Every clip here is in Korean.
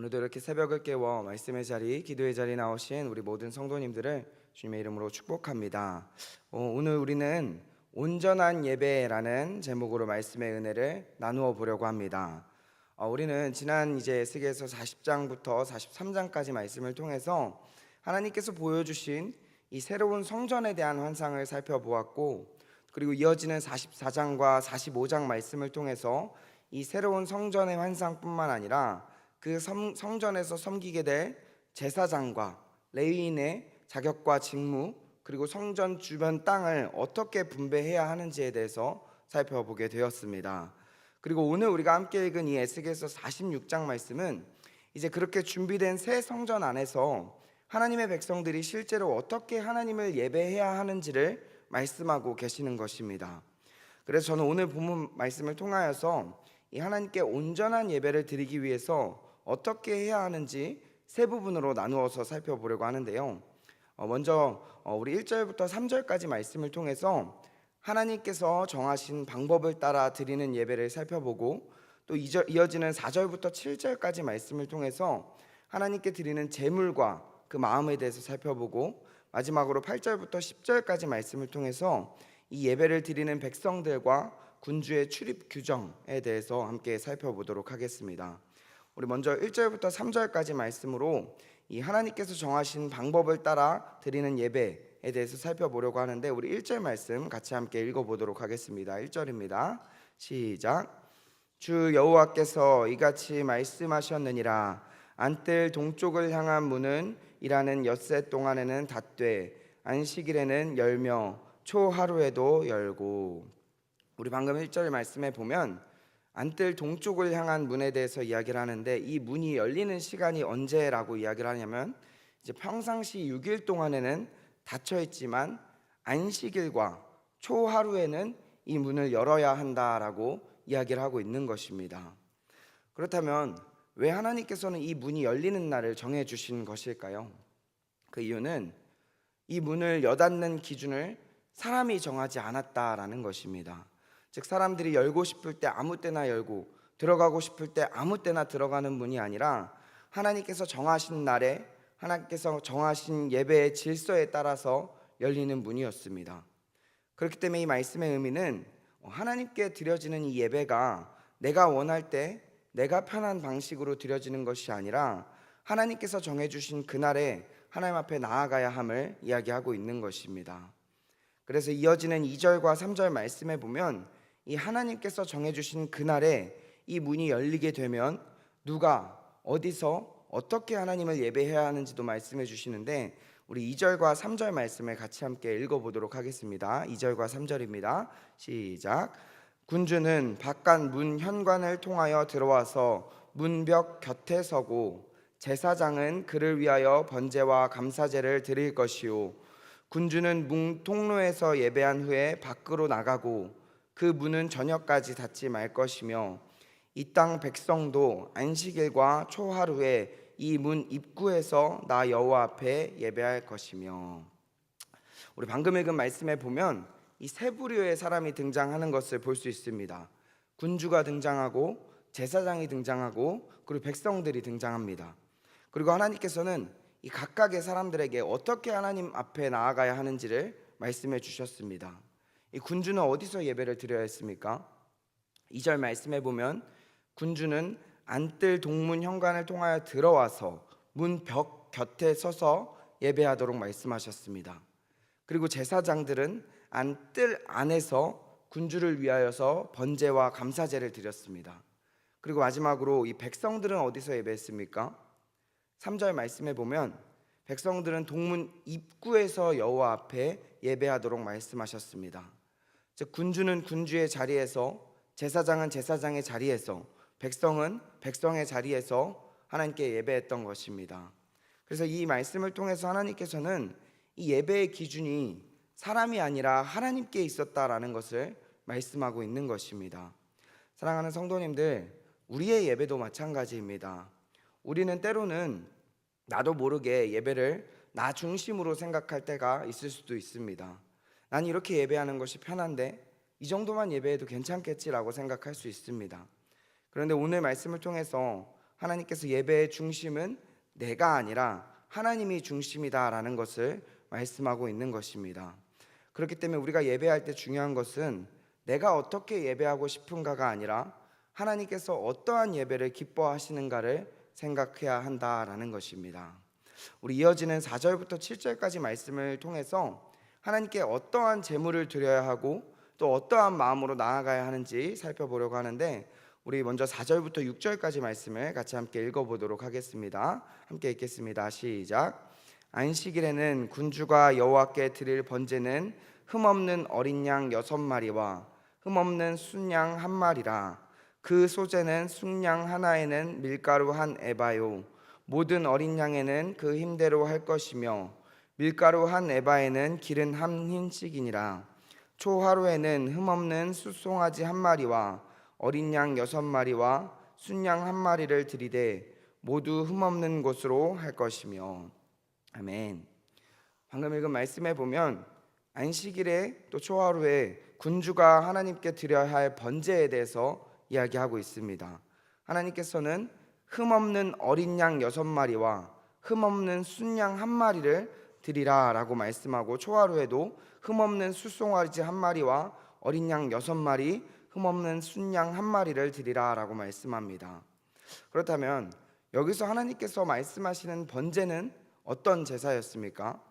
오늘도 이렇게 새벽을 깨워 말씀의 자리, 기도의 자리 나오신 우리 모든 성도님들을 주님의 이름으로 축복합니다. 오늘 우리는 온전한 예배라는 제목으로 말씀의 은혜를 나누어 보려고 합니다. 우리는 지난 이제 에스겔서 40장부터 43장까지 말씀을 통해서 하나님께서 보여주신 이 새로운 성전에 대한 환상을 살펴보았고, 그리고 이어지는 44장과 45장 말씀을 통해서 이 새로운 성전의 환상뿐만 아니라 그 성전에서 섬기게 될 제사장과 레위인의 자격과 직무, 그리고 성전 주변 땅을 어떻게 분배해야 하는지에 대해서 살펴보게 되었습니다. 그리고 오늘 우리가 함께 읽은 이 에스겔서 46장 말씀은 이제 그렇게 준비된 새 성전 안에서 하나님의 백성들이 실제로 어떻게 하나님을 예배해야 하는지를 말씀하고 계시는 것입니다. 그래서 저는 오늘 본문 말씀을 통하여서 이 하나님께 온전한 예배를 드리기 위해서 어떻게 해야 하는지 세 부분으로 나누어서 살펴보려고 하는데요. 먼저 우리 1절부터 3절까지 말씀을 통해서 하나님께서 정하신 방법을 따라 드리는 예배를 살펴보고, 또 이어지는 4절부터 7절까지 말씀을 통해서 하나님께 드리는 제물과 그 마음에 대해서 살펴보고, 마지막으로 8절부터 10절까지 말씀을 통해서 이 예배를 드리는 백성들과 군주의 출입 규정에 대해서 함께 살펴보도록 하겠습니다. 우리 먼저 1절부터 3절까지 말씀으로 이 하나님께서 정하신 방법을 따라 드리는 예배에 대해서 살펴보려고 하는데, 우리 1절 말씀 같이 함께 읽어보도록 하겠습니다. 1절입니다. 시작. 주 여호와께서 이같이 말씀하셨느니라. 안뜰 동쪽을 향한 문은 일하는 엿새 동안에는 닫되 안식일에는 열며 초하루에도 열고. 우리 방금 1절 말씀에 보면 안뜰 동쪽을 향한 문에 대해서 이야기를 하는데, 이 문이 열리는 시간이 언제라고 이야기를 하냐면 이제 평상시 6일 동안에는 닫혀 있지만 안식일과 초하루에는 이 문을 열어야 한다라고 이야기를 하고 있는 것입니다. 그렇다면 왜 하나님께서는 이 문이 열리는 날을 정해 주신 것일까요? 그 이유는 이 문을 여닫는 기준을 사람이 정하지 않았다라는 것입니다. 즉, 사람들이 열고 싶을 때 아무 때나 열고 들어가고 싶을 때 아무 때나 들어가는 문이 아니라 하나님께서 정하신 날에 하나님께서 정하신 예배의 질서에 따라서 열리는 문이었습니다. 그렇기 때문에 이 말씀의 의미는 하나님께 드려지는 이 예배가 내가 원할 때 내가 편한 방식으로 드려지는 것이 아니라 하나님께서 정해주신 그날에 하나님 앞에 나아가야 함을 이야기하고 있는 것입니다. 그래서 이어지는 2절과 3절 말씀에 보면 이 하나님께서 정해주신 그날에 이 문이 열리게 되면 누가 어디서 어떻게 하나님을 예배해야 하는지도 말씀해 주시는데, 우리 2절과 3절 말씀을 같이 함께 읽어보도록 하겠습니다. 2절과 3절입니다. 시작. 군주는 바깥 문 현관을 통하여 들어와서 문벽 곁에 서고 제사장은 그를 위하여 번제와 감사제를 드릴 것이요, 군주는 문 통로에서 예배한 후에 밖으로 나가고 그 문은 저녁까지 닫지 말 것이며, 이 땅 백성도 안식일과 초하루에 이 문 입구에서 나 여호와 앞에 예배할 것이며. 우리 방금 읽은 말씀에 보면 이 세 부류의 사람이 등장하는 것을 볼 수 있습니다. 군주가 등장하고 제사장이 등장하고 그리고 백성들이 등장합니다. 그리고 하나님께서는 이 각각의 사람들에게 어떻게 하나님 앞에 나아가야 하는지를 말씀해 주셨습니다. 이 군주는 어디서 예배를 드려야 했습니까? 2절 말씀해 보면 군주는 안뜰 동문 현관을 통하여 들어와서 문 벽 곁에 서서 예배하도록 말씀하셨습니다. 그리고 제사장들은 안뜰 안에서 군주를 위하여서 번제와 감사제를 드렸습니다. 그리고 마지막으로 이 백성들은 어디서 예배했습니까? 3절 말씀해 보면 백성들은 동문 입구에서 여호와 앞에 예배하도록 말씀하셨습니다. 즉, 군주는 군주의 자리에서, 제사장은 제사장의 자리에서, 백성은 백성의 자리에서 하나님께 예배했던 것입니다. 그래서 이 말씀을 통해서 하나님께서는 이 예배의 기준이 사람이 아니라 하나님께 있었다라는 것을 말씀하고 있는 것입니다. 사랑하는 성도님들, 우리의 예배도 마찬가지입니다. 우리는 때로는 나도 모르게 예배를 나 중심으로 생각할 때가 있을 수도 있습니다. 난 이렇게 예배하는 것이 편한데 이 정도만 예배해도 괜찮겠지라고 생각할 수 있습니다. 그런데 오늘 말씀을 통해서 하나님께서 예배의 중심은 내가 아니라 하나님이 중심이다라는 것을 말씀하고 있는 것입니다. 그렇기 때문에 우리가 예배할 때 중요한 것은 내가 어떻게 예배하고 싶은가가 아니라 하나님께서 어떠한 예배를 기뻐하시는가를 생각해야 한다라는 것입니다. 우리 이어지는 4절부터 7절까지 말씀을 통해서 하나님께 어떠한 제물을 드려야 하고 또 어떠한 마음으로 나아가야 하는지 살펴보려고 하는데, 우리 먼저 4절부터 6절까지 말씀을 같이 함께 읽어보도록 하겠습니다. 함께 읽겠습니다. 시작. 안식일에는 군주가 여호와께 드릴 번제는 흠없는 어린 양 6마리와 흠없는 순양 1마리라. 그 소재는 순양 하나에는 밀가루 1에바요 모든 어린 양에는 그 힘대로 할 것이며 밀가루 1에바에는 기름 1흰씩이니라. 초하루에는 흠없는 숫송아지 1마리와 어린 양 6마리와 순양 1마리를 드리되 모두 흠없는 것으로 할 것이며. 아멘. 방금 읽은 말씀에 보면 안식일에 또 초하루에 군주가 하나님께 드려야 할 번제에 대해서 이야기하고 있습니다. 하나님께서는 흠없는 어린 양 6마리와 흠없는 순양 1마리를 드리라 라고 말씀하고, 초하루에도 흠없는 숫송아지 1마리와 어린 양 6마리, 흠없는 순양 1마리를 드리라 라고 말씀합니다. 그렇다면 여기서 하나님께서 말씀하시는 번제는 어떤 제사였습니까?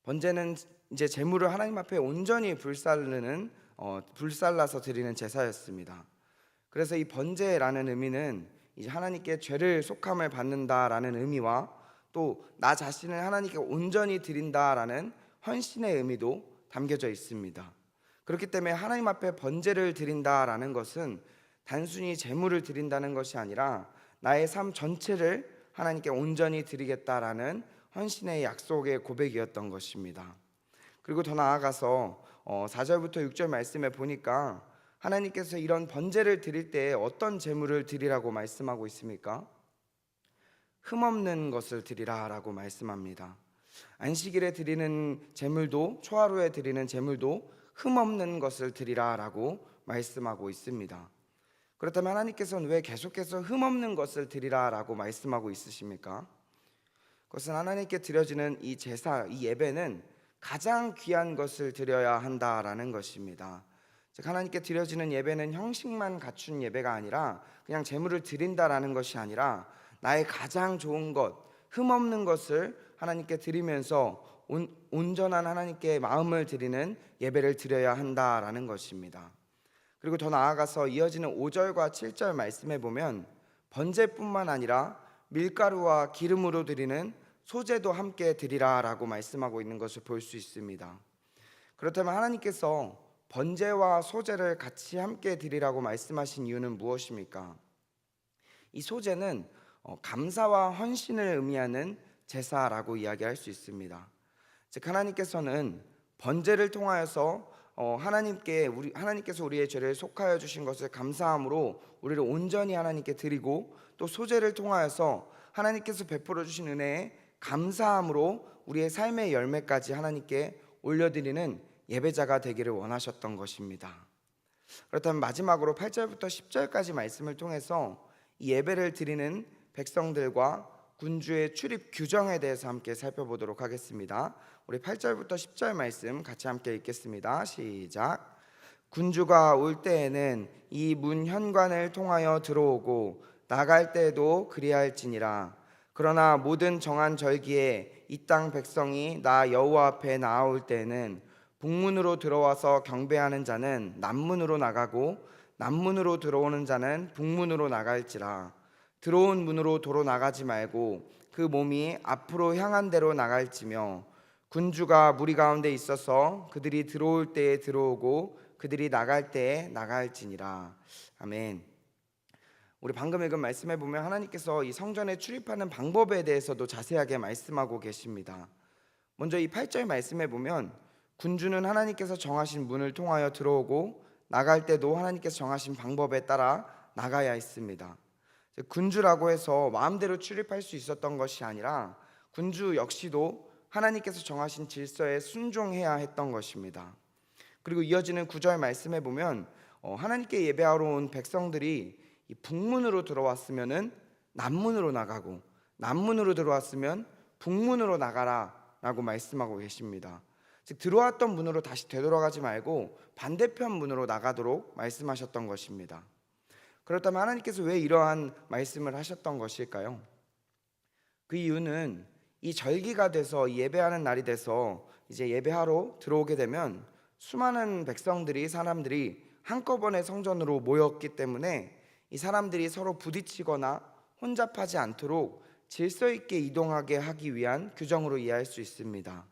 번제는 이제 제물을 하나님 앞에 온전히 불살라서 드리는 제사였습니다. 그래서 이 번제라는 의미는 이제 하나님께 죄를 속함을 받는다라는 의미와 또 나 자신을 하나님께 온전히 드린다라는 헌신의 의미도 담겨져 있습니다. 그렇기 때문에 하나님 앞에 번제를 드린다라는 것은 단순히 제물을 드린다는 것이 아니라 나의 삶 전체를 하나님께 온전히 드리겠다라는 헌신의 약속의 고백이었던 것입니다. 그리고 더 나아가서 4절부터 6절 말씀에 보니까 하나님께서 이런 번제를 드릴 때 어떤 제물을 드리라고 말씀하고 있습니까? 흠없는 것을 드리라 라고 말씀합니다. 안식일에 드리는 제물도 초하루에 드리는 제물도 흠없는 것을 드리라 라고 말씀하고 있습니다. 그렇다면 하나님께서는 왜 계속해서 흠없는 것을 드리라 라고 말씀하고 있으십니까? 그것은 하나님께 드려지는 이 제사, 이 예배는 가장 귀한 것을 드려야 한다라는 것입니다. 즉 하나님께 드려지는 예배는 형식만 갖춘 예배가 아니라 그냥 제물을 드린다라는 것이 아니라 나의 가장 좋은 것, 흠없는 것을 하나님께 드리면서 온전한 하나님께 마음을 드리는 예배를 드려야 한다라는 것입니다. 그리고 더 나아가서 이어지는 5절과 7절 말씀에 보면 번제뿐만 아니라 밀가루와 기름으로 드리는 소제도 함께 드리라 라고 말씀하고 있는 것을 볼 수 있습니다. 그렇다면 하나님께서 번제와 소제를 같이 함께 드리라고 말씀하신 이유는 무엇입니까? 이 소제는 감사와 헌신을 의미하는 제사라고 이야기할 수 있습니다. 즉 하나님께서는 번제를 통하여서 하나님께서 우리의 죄를 속하여 주신 것을 감사함으로 우리를 온전히 하나님께 드리고, 또 소제를 통하여서 하나님께서 베풀어 주신 은혜에 감사함으로 우리의 삶의 열매까지 하나님께 올려드리는 예배자가 되기를 원하셨던 것입니다. 그렇다면 마지막으로 8절부터 10절까지 말씀을 통해서 이 예배를 드리는 백성들과 군주의 출입 규정에 대해서 함께 살펴보도록 하겠습니다. 우리 8절부터 10절 말씀 같이 함께 읽겠습니다. 시작. 군주가 올 때에는 이 문 현관을 통하여 들어오고 나갈 때에도 그리할지니라. 그러나 모든 정한 절기에 이 땅 백성이 나 여호와 앞에 나아올 때에는 북문으로 들어와서 경배하는 자는 남문으로 나가고 남문으로 들어오는 자는 북문으로 나갈지라. 들어온 문으로 도로 나가지 말고 그 몸이 앞으로 향한 대로 나갈지며, 군주가 무리 가운데 있어서 그들이 들어올 때에 들어오고 그들이 나갈 때에 나갈지니라. 아멘. 우리 방금 읽은 말씀에 보면 하나님께서 이 성전에 출입하는 방법에 대해서도 자세하게 말씀하고 계십니다. 먼저 이 8절 말씀에 보면 군주는 하나님께서 정하신 문을 통하여 들어오고 나갈 때도 하나님께서 정하신 방법에 따라 나가야 했습니다. 군주라고 해서 마음대로 출입할 수 있었던 것이 아니라 군주 역시도 하나님께서 정하신 질서에 순종해야 했던 것입니다. 그리고 이어지는 9절 말씀에 보면 하나님께 예배하러 온 백성들이 이 북문으로 들어왔으면은 남문으로 나가고, 남문으로 들어왔으면 북문으로 나가라라고 말씀하고 계십니다. 즉 들어왔던 문으로 다시 되돌아가지 말고 반대편 문으로 나가도록 말씀하셨던 것입니다. 그렇다면 하나님께서 왜 이러한 말씀을 하셨던 것일까요? 그 이유는 이 절기가 돼서 예배하는 날이 돼서 이제 예배하러 들어오게 되면 수많은 백성들이, 사람들이 한꺼번에 성전으로 모였기 때문에 이 사람들이 서로 부딪히거나 혼잡하지 않도록 질서 있게 이동하게 하기 위한 규정으로 이해할 수 있습니다.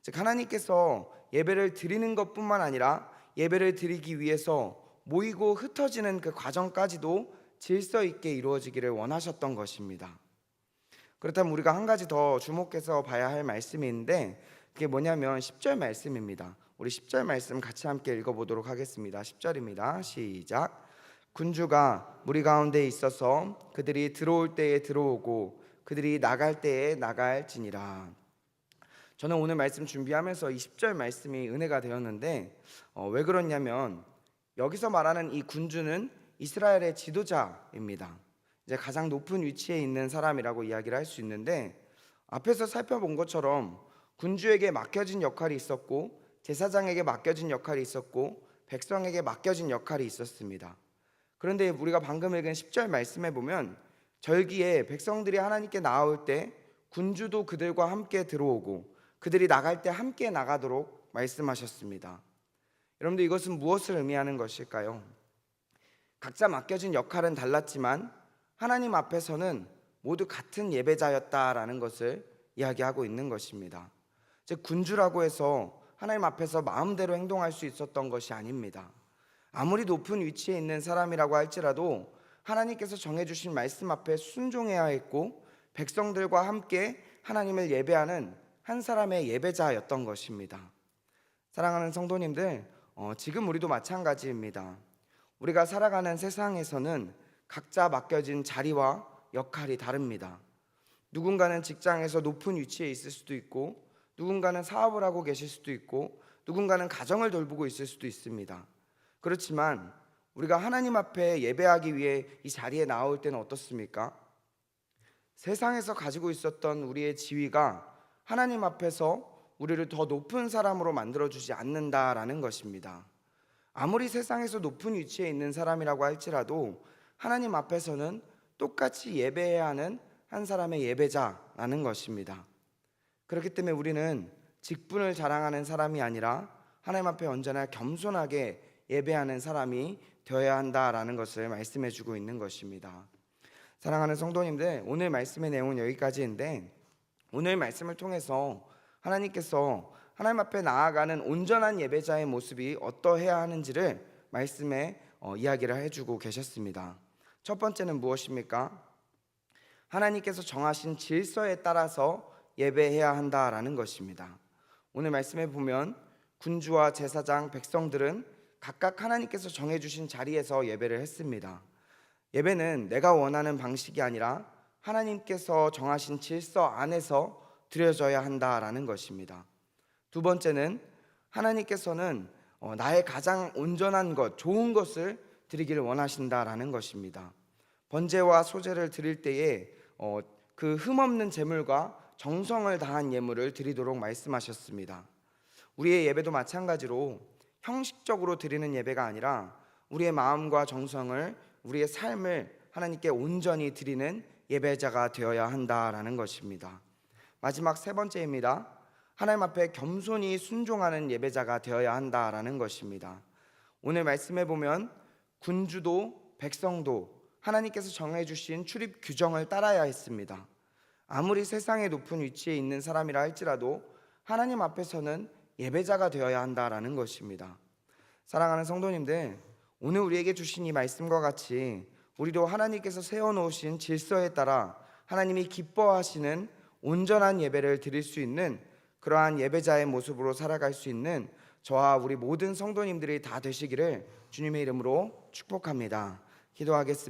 즉 하나님께서 예배를 드리는 것뿐만 아니라 예배를 드리기 위해서 모이고 흩어지는 그 과정까지도 질서 있게 이루어지기를 원하셨던 것입니다. 그렇다면 우리가 한 가지 더 주목해서 봐야 할 말씀이 있는데, 그게 뭐냐면 10절 말씀입니다. 우리 10절 말씀 같이 함께 읽어보도록 하겠습니다. 10절입니다. 시작. 군주가 무리 가운데 있어서 그들이 들어올 때에 들어오고 그들이 나갈 때에 나갈지니라. 저는 오늘 말씀 준비하면서 이 10절 말씀이 은혜가 되었는데, 왜 그렇냐면 여기서 말하는 이 군주는 이스라엘의 지도자입니다. 이제 가장 높은 위치에 있는 사람이라고 이야기를 할 수 있는데, 앞에서 살펴본 것처럼 군주에게 맡겨진 역할이 있었고, 제사장에게 맡겨진 역할이 있었고, 백성에게 맡겨진 역할이 있었습니다. 그런데 우리가 방금 읽은 10절 말씀에 보면 절기에 백성들이 하나님께 나올 때 군주도 그들과 함께 들어오고 그들이 나갈 때 함께 나가도록 말씀하셨습니다. 여러분들, 이것은 무엇을 의미하는 것일까요? 각자 맡겨진 역할은 달랐지만 하나님 앞에서는 모두 같은 예배자였다라는 것을 이야기하고 있는 것입니다. 즉 군주라고 해서 하나님 앞에서 마음대로 행동할 수 있었던 것이 아닙니다. 아무리 높은 위치에 있는 사람이라고 할지라도 하나님께서 정해주신 말씀 앞에 순종해야 했고, 백성들과 함께 하나님을 예배하는 한 사람의 예배자였던 것입니다. 사랑하는 성도님들, 지금 우리도 마찬가지입니다. 우리가 살아가는 세상에서는 각자 맡겨진 자리와 역할이 다릅니다. 누군가는 직장에서 높은 위치에 있을 수도 있고, 누군가는 사업을 하고 계실 수도 있고, 누군가는 가정을 돌보고 있을 수도 있습니다. 그렇지만 우리가 하나님 앞에 예배하기 위해 이 자리에 나올 때는 어떻습니까? 세상에서 가지고 있었던 우리의 지위가 하나님 앞에서 우리를 더 높은 사람으로 만들어주지 않는다라는 것입니다. 아무리 세상에서 높은 위치에 있는 사람이라고 할지라도 하나님 앞에서는 똑같이 예배해야 하는 한 사람의 예배자라는 것입니다. 그렇기 때문에 우리는 직분을 자랑하는 사람이 아니라 하나님 앞에 언제나 겸손하게 예배하는 사람이 되어야 한다라는 것을 말씀해 주고 있는 것입니다. 사랑하는 성도님들, 오늘 말씀의 내용은 여기까지인데, 오늘 말씀을 통해서 하나님께서 하나님 앞에 나아가는 온전한 예배자의 모습이 어떠해야 하는지를 말씀에 이야기를 해주고 계셨습니다. 첫 번째는 무엇입니까? 하나님께서 정하신 질서에 따라서 예배해야 한다라는 것입니다. 오늘 말씀에 보면 군주와 제사장, 백성들은 각각 하나님께서 정해주신 자리에서 예배를 했습니다. 예배는 내가 원하는 방식이 아니라 하나님께서 정하신 질서 안에서 드려져야 한다라는 것입니다. 두 번째는 하나님께서는 나의 가장 온전한 것, 좋은 것을 드리기를 원하신다라는 것입니다. 번제와 소제를 드릴 때에 그 흠없는 제물과 정성을 다한 예물을 드리도록 말씀하셨습니다. 우리의 예배도 마찬가지로 형식적으로 드리는 예배가 아니라 우리의 마음과 정성을, 우리의 삶을 하나님께 온전히 드리는 예배자가 되어야 한다라는 것입니다. 마지막 세 번째입니다. 하나님 앞에 겸손히 순종하는 예배자가 되어야 한다라는 것입니다. 오늘 말씀해 보면 군주도 백성도 하나님께서 정해주신 출입 규정을 따라야 했습니다. 아무리 세상의 높은 위치에 있는 사람이라 할지라도 하나님 앞에서는 예배자가 되어야 한다라는 것입니다. 사랑하는 성도님들, 오늘 우리에게 주신 이 말씀과 같이 우리도 하나님께서 세워놓으신 질서에 따라 하나님이 기뻐하시는 온전한 예배를 드릴 수 있는 그러한 예배자의 모습으로 살아갈 수 있는 저와 우리 모든 성도님들이 다 되시기를 주님의 이름으로 축복합니다. 기도하겠습니다.